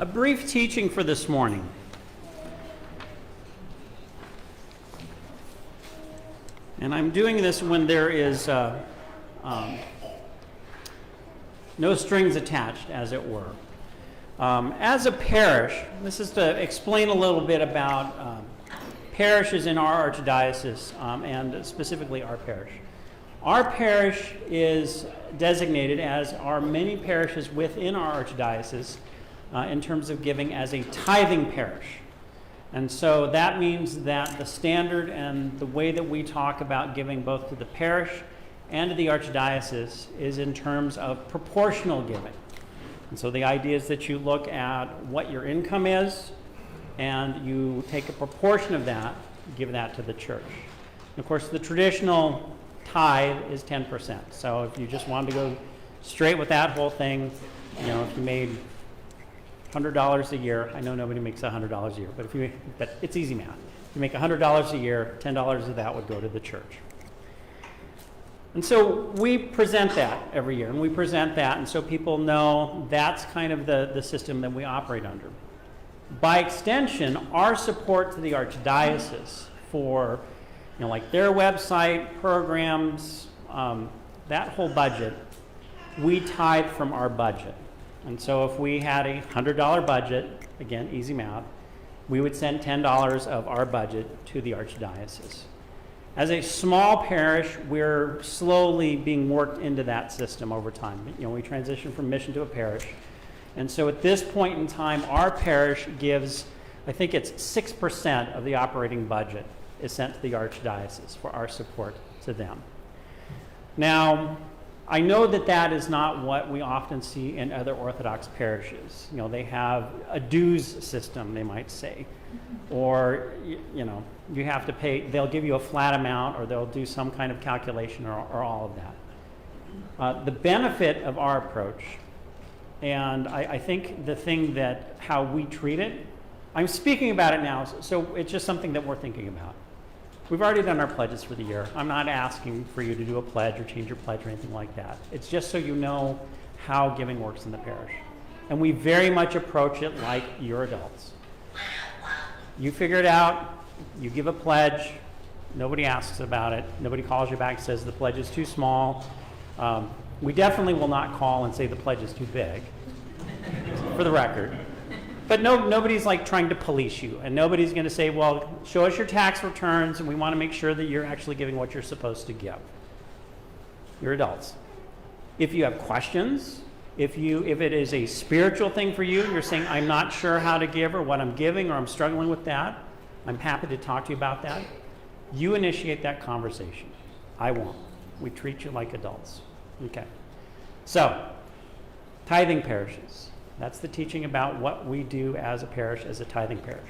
A brief teaching for this morning. And I'm doing this when there is no strings attached, as it were. As a parish, this is to explain a little bit about parishes in our archdiocese, and specifically our parish. Our parish is designated, as are many parishes within our archdiocese, in terms of giving, as a tithing parish. And so that means that the standard and the way that we talk about giving both to the parish and to the archdiocese is in terms of proportional giving. And so the idea is that you look at what your income is and you take a proportion of that, give that to the church. And of course, the traditional tithe is 10%. So if you just wanted to go straight with that whole thing, you know, if you made $100 a year, I know nobody makes $100 a year, but it's easy math. If you make $100 a year, $10 of that would go to the church. And so we present that every year, and we present that, and so people know that's kind of the system that we operate under. By extension, our support to the archdiocese for, you know, like their website, programs, that whole budget, we tithe from our budget. And so if we had a $100 budget, again, easy math, we would send $10 of our budget to the archdiocese. As a small parish, we're slowly being worked into that system over time. You know, we transitioned from mission to a parish. And so at this point in time, our parish gives, I think it's 6% of the operating budget is sent to the archdiocese for our support to them. Now, I know that that is not what we often see in other Orthodox parishes. You know, they have a dues system, they might say. Or, you know, you have to pay, they'll give you a flat amount, or they'll do some kind of calculation, or all of that. The benefit of our approach, and I think the thing that, how we treat it, I'm speaking about it now, so it's just something that we're thinking about. We've already done our pledges for the year. I'm not asking for you to do a pledge or change your pledge or anything like that. It's just so you know how giving works in the parish. And we very much approach it like you're adults. You figure it out, you give a pledge, nobody asks about it, nobody calls you back and says the pledge is too small. We definitely will not call and say the pledge is too big, for the record. But nobody's like trying to police you, and nobody's going to say, well, show us your tax returns, and we want to make sure that you're actually giving what you're supposed to give. You're adults. If you have questions, if it is a spiritual thing for you, you're saying, I'm not sure how to give or what I'm giving, or I'm struggling with that, I'm happy to talk to you about that. You initiate that conversation. I won't. We treat you like adults. Okay. So, tithing parishes. That's the teaching about what we do as a parish, as a tithing parish.